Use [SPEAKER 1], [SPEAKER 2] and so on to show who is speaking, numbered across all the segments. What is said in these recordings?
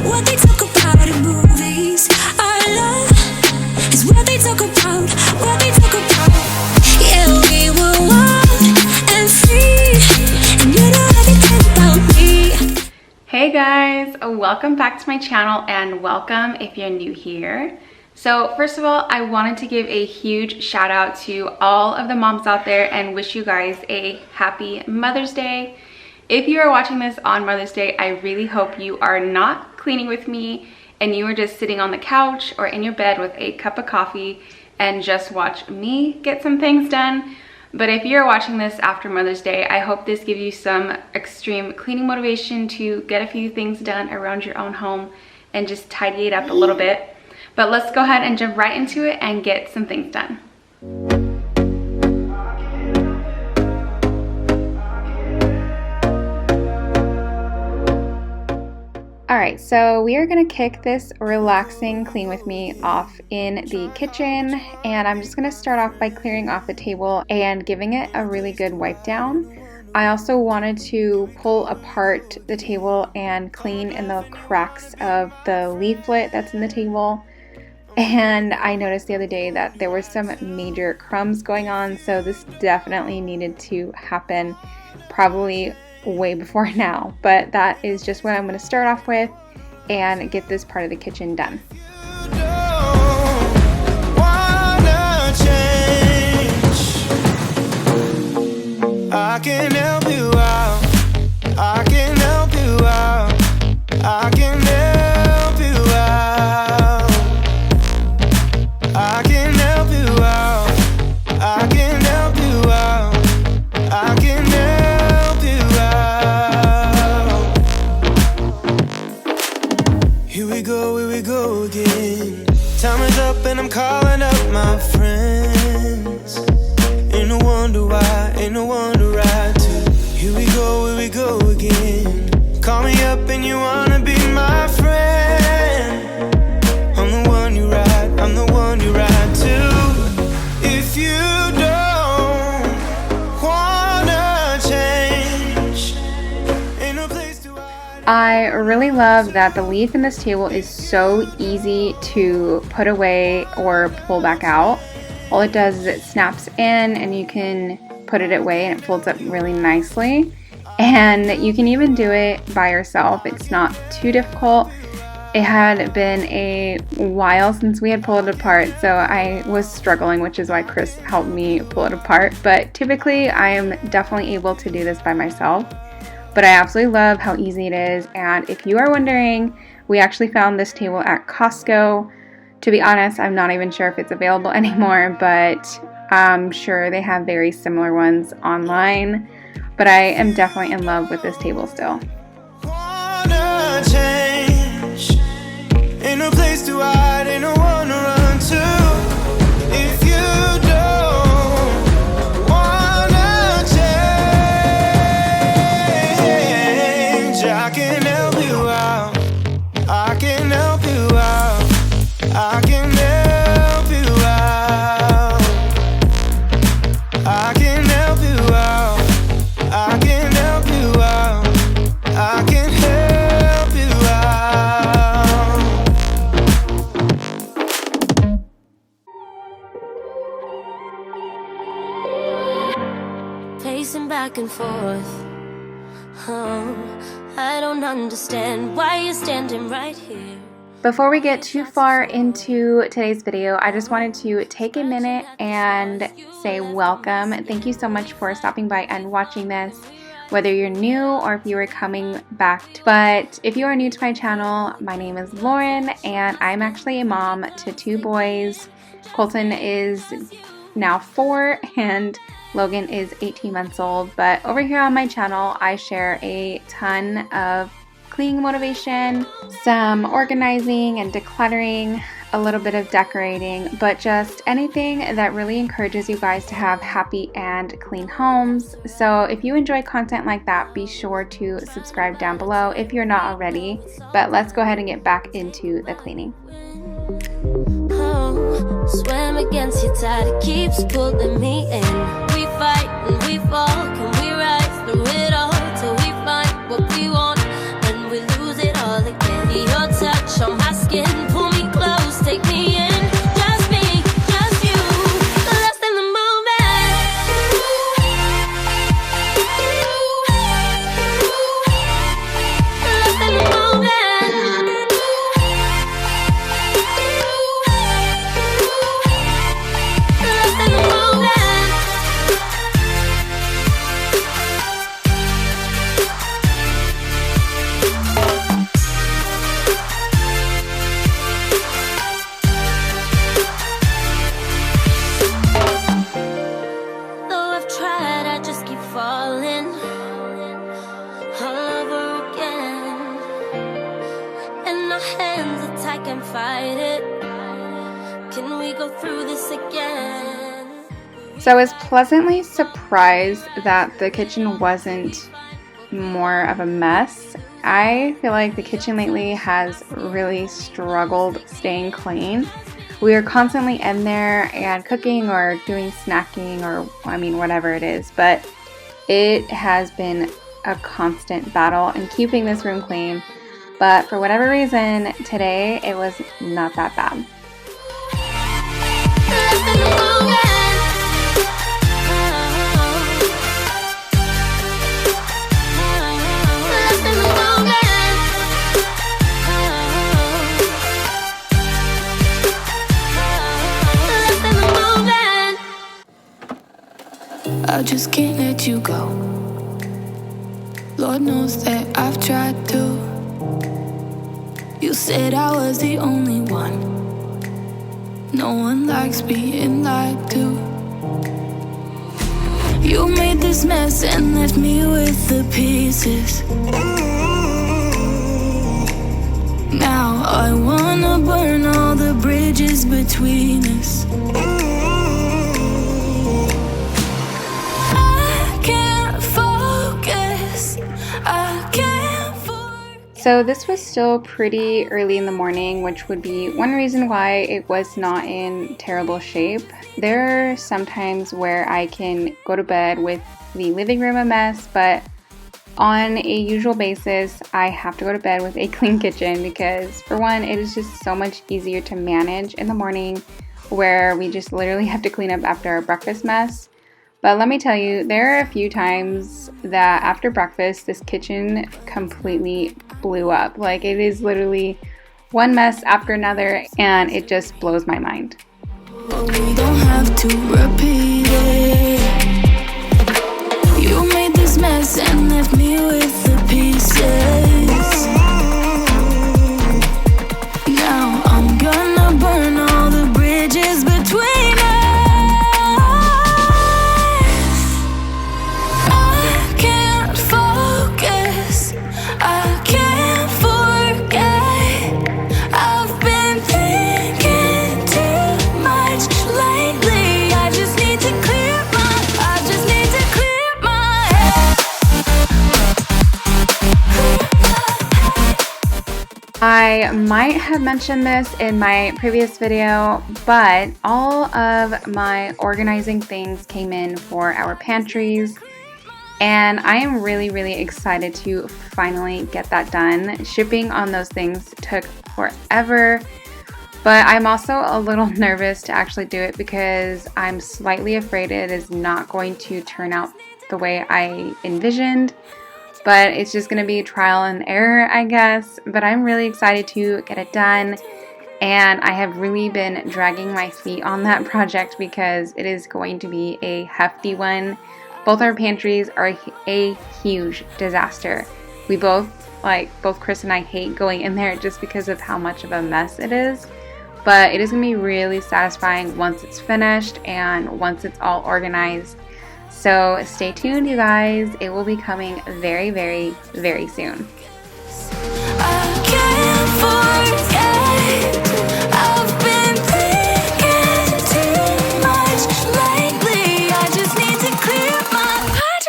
[SPEAKER 1] what they talk about in movies. Our love is what they talk about, what they talk about. Yeah, we were wild and free, and you know how they think about me.
[SPEAKER 2] Hey guys, welcome back to my channel and welcome if you're new here. So first of all, I wanted to give a huge shout out to all of the moms out there and wish you guys a happy Mother's Day. If you are watching this on Mother's Day, I really hope you are not cleaning with me and you are just sitting on the couch or in your bed with a cup of coffee and just watch me get some things done. But if you're watching this after Mother's Day, I hope this gives you some extreme cleaning motivation to get a few things done around your own home and just tidy it up a little bit. But let's go ahead and jump right into it and get some things done. Alright, so we are going to kick this relaxing clean with me off in the kitchen, and I'm just going to start off by clearing off the table and giving it a really good wipe down. I also wanted to pull apart the table and clean in the cracks of the leaflet that's in the table. And I noticed the other day that there were some major crumbs going on, so this definitely needed to happen probably way before now. But that is just what I'm going to start off with and get this part of the kitchen done.
[SPEAKER 3] I can help you out. I can help you out. I can help you out. I can help you out. I can help you out. I can help you out. Here we go again. Time is up and I'm calling up my friends. Ain't no wonder why, ain't no wonder I do. Here we go again. Call me up and you wanna be my friend. I'm the one you ride, I'm the one you ride to. If you don't wanna change, ain't no place to hide.
[SPEAKER 2] I really love that the leaf in this table is so easy to put away or pull back out. All it does is it snaps in and you can put it away and it folds up really nicely. And you can even do it by yourself. It's not too difficult. It had been a while since we had pulled it apart, so I was struggling, which is why Chris helped me pull it apart. But typically I am definitely able to do this by myself. But I absolutely love how easy it is. And if you are wondering, we actually found this table at Costco. To be honest, I'm not even sure if it's available anymore, but I'm sure they have very similar ones online. But I am definitely in love with this table still.
[SPEAKER 3] Wanna change. Ain't no place to hide, ain't no one to run to. If you don't wanna change, I can help you out. I can help you out. I can help you out. I can help you out. I can help you out. I can help you
[SPEAKER 1] out. Pacing back and forth. Oh, I don't understand why you're standing right here.
[SPEAKER 2] Before we get too far into today's video, I just wanted to take a minute and say welcome. Thank you so much for stopping by and watching this, whether you're new or if you are coming back. But if you are new to my channel, my name is Lauren and I'm actually a mom to 2 boys. Colton is now 4 and Logan is 18 months old. But over here on my channel, I share a ton of cleaning motivation, some organizing and decluttering, a little bit of decorating, but just anything that really encourages you guys to have happy and clean homes. So if you enjoy content like that, be sure to subscribe down below if you're not already. But let's go ahead and get back into the cleaning.
[SPEAKER 1] Oh, swim against your tide, it keeps pulling me in. We fight and we fall, can we rise through it all till we find what we want? Your time and our hands are tight, can fight it. Can we go through this again?
[SPEAKER 2] So I was pleasantly surprised that the kitchen wasn't more of a mess. I feel like the kitchen lately has really struggled staying clean. We are constantly in there and cooking or doing snacking or whatever it is, but it has been a constant battle in keeping this room clean. But for whatever reason, today it was not that bad.
[SPEAKER 3] I just can't let you go. Lord knows that I've tried to. You said I was the only one. No one likes being lied to. You made this mess and left me with the pieces. Now I wanna burn all the bridges between us.
[SPEAKER 2] So this was still pretty early in the morning, which would be one reason why it was not in terrible shape. There are some times where I can go to bed with the living room a mess, but on a usual basis, I have to go to bed with a clean kitchen because, for one, it is just so much easier to manage in the morning where we just literally have to clean up after our breakfast mess. But let me tell you, there are a few times that after breakfast, this kitchen completely blew up. Like, it is literally one mess after another, and it just blows my mind.
[SPEAKER 3] We don't have to repeat it. You made this mess and left me with the pieces. Now I'm gonna burn all the bridges between us. I can't focus, I can't forget. I've been thinking too much lately. I just need to clear my head.
[SPEAKER 2] I might have mentioned this in my previous video, but all of my organizing things came in for our pantries, and I am really, really excited to finally get that done. Shipping on those things took forever, but I'm also a little nervous to actually do it because I'm slightly afraid it is not going to turn out the way I envisioned. But it's just going to be trial and error, I guess. But I'm really excited to get it done. And I have really been dragging my feet on that project because it is going to be a hefty one. Both our pantries are a huge disaster. We both Chris and I hate going in there just because of how much of a mess it is. But it is going to be really satisfying once it's finished and once it's all organized. So stay tuned, you guys. It will be coming very, very, very soon.
[SPEAKER 3] I can't forget. I've been thinking too much lately. I just need to clear my head.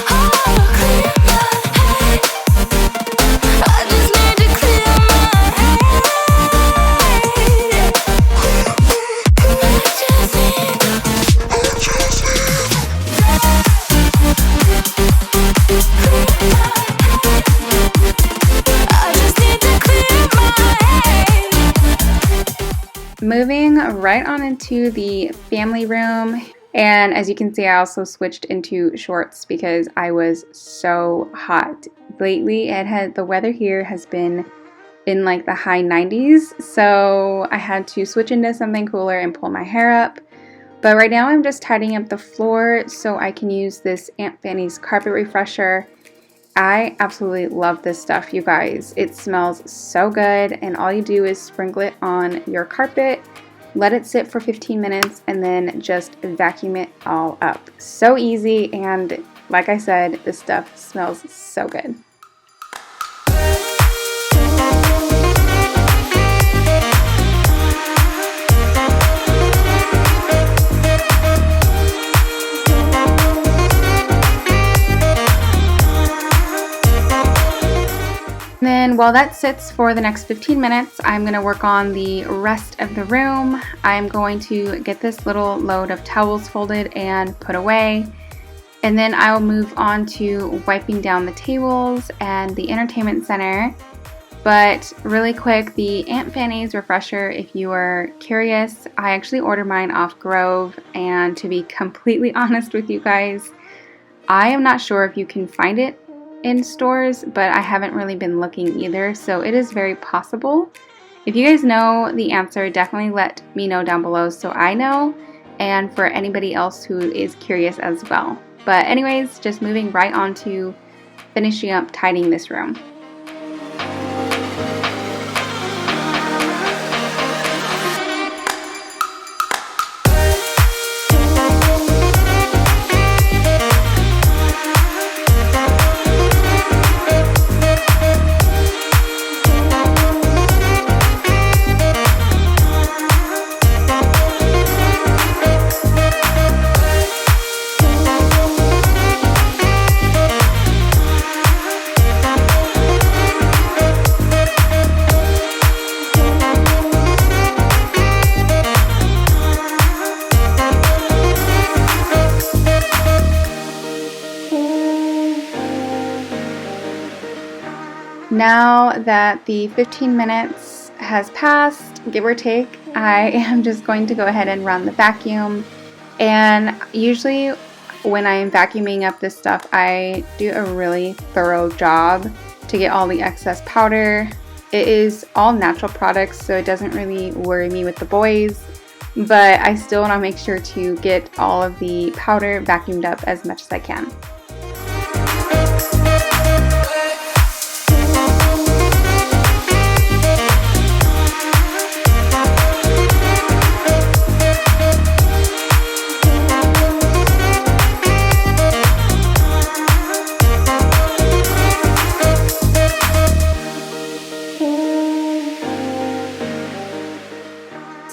[SPEAKER 3] Oh, clear my head. I just need to clear my head.
[SPEAKER 2] Moving right on into the family room, and as you can see, I also switched into shorts because I was so hot. Lately, the weather here has been in like the high 90s, so I had to switch into something cooler and pull my hair up. But right now I'm just tidying up the floor so I can use this Aunt Fanny's carpet refresher. I absolutely love this stuff, you guys. It smells so good, and all you do is sprinkle it on your carpet, let it sit for 15 minutes, and then just vacuum it all up. So easy, and like I said, this stuff smells so good. Then while that sits for the next 15 minutes, I'm going to work on the rest of the room. I'm going to get this little load of towels folded and put away. And then I'll move on to wiping down the tables and the entertainment center. But really quick, the Aunt Fanny's refresher, if you are curious, I actually ordered mine off Grove, and to be completely honest with you guys, I am not sure if you can find it in stores, but I haven't really been looking either, so it is very possible. If you guys know the answer, definitely let me know down below so I know, and for anybody else who is curious as well. But anyways, just moving right on to finishing up tidying this room. Now that the 15 minutes has passed, give or take, I am just going to go ahead and run the vacuum. And usually when I am vacuuming up this stuff, I do a really thorough job to get all the excess powder. It is all natural products, so it doesn't really worry me with the boys, but I still want to make sure to get all of the powder vacuumed up as much as I can.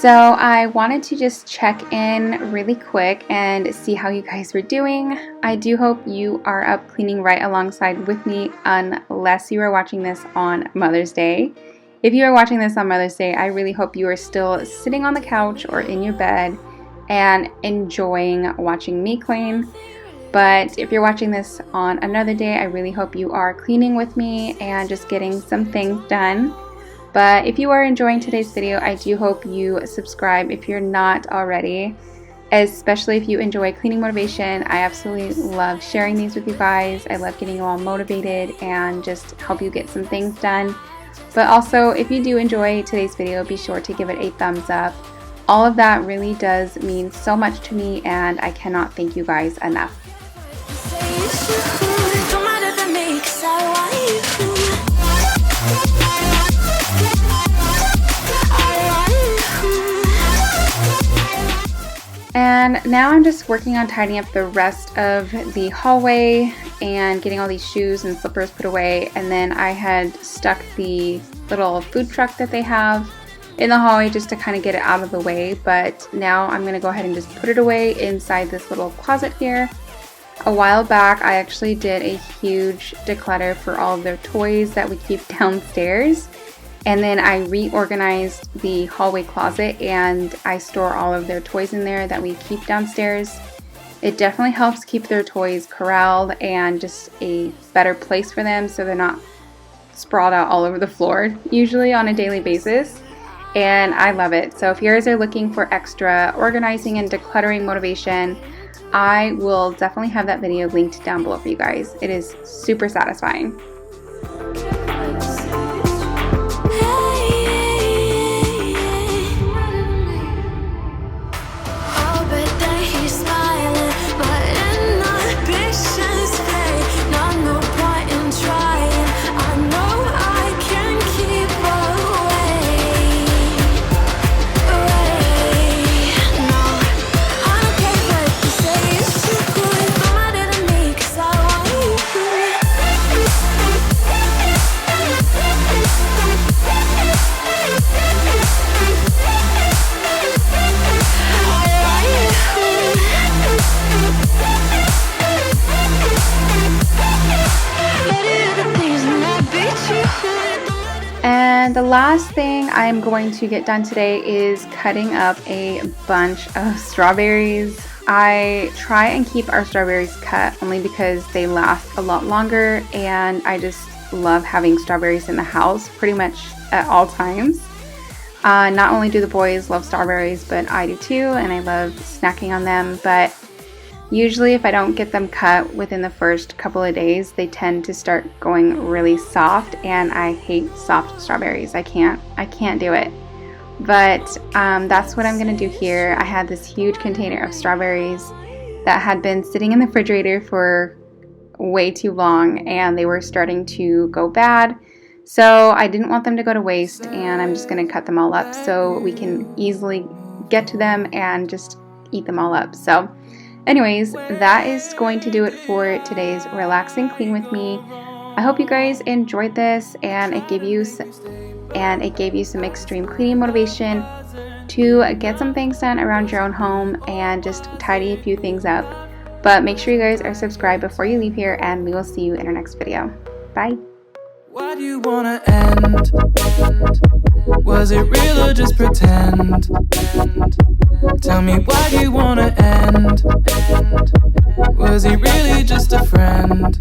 [SPEAKER 2] So I wanted to just check in really quick and see how you guys were doing. I do hope you are up cleaning right alongside with me, unless you are watching this on Mother's Day. If you are watching this on Mother's Day, I really hope you are still sitting on the couch or in your bed and enjoying watching me clean. But if you're watching this on another day, I really hope you are cleaning with me and just getting some things done. But if you are enjoying today's video, I do hope you subscribe if you're not already, especially if you enjoy cleaning motivation. I absolutely love sharing these with you guys. I love getting you all motivated and just help you get some things done. But also, if you do enjoy today's video, be sure to give it a thumbs up. All of that really does mean so much to me, and I cannot thank you guys enough. And now I'm just working on tidying up the rest of the hallway and getting all these shoes and slippers put away. And then I had stuck the little food truck that they have in the hallway just to kind of get it out of the way. But now I'm going to go ahead and just put it away inside this little closet here. A while back, I actually did a huge declutter for all of their toys that we keep downstairs. And then I reorganized the hallway closet and I store all of their toys in there that we keep downstairs. It definitely helps keep their toys corralled and just a better place for them so they're not sprawled out all over the floor usually on a daily basis. And I love it. So if you guys are looking for extra organizing and decluttering motivation, I will definitely have that video linked down below for you guys. It is super satisfying. And the last thing I'm going to get done today is cutting up a bunch of strawberries. I try and keep our strawberries cut only because they last a lot longer, and I just love having strawberries in the house pretty much at all times. Not only do the boys love strawberries, but I do too, and I love snacking on them. But usually if I don't get them cut within the first couple of days, they tend to start going really soft, and I hate soft strawberries. I can't do it. But that's what I'm gonna do here. I had this huge container of strawberries that had been sitting in the refrigerator for way too long, and they were starting to go bad. So I didn't want them to go to waste, and I'm just gonna cut them all up so we can easily get to them and just eat them all up. So anyways, that is going to do it for today's Relax and Clean with me. I hope you guys enjoyed this, and it gave you some extreme cleaning motivation to get some things done around your own home and just tidy a few things up. But make sure you guys are subscribed before you leave here, and we will see you in our next video. Bye.
[SPEAKER 3] Why do you wanna end? Was it real or just pretend? Tell me, why do you wanna end? Was he really just a friend?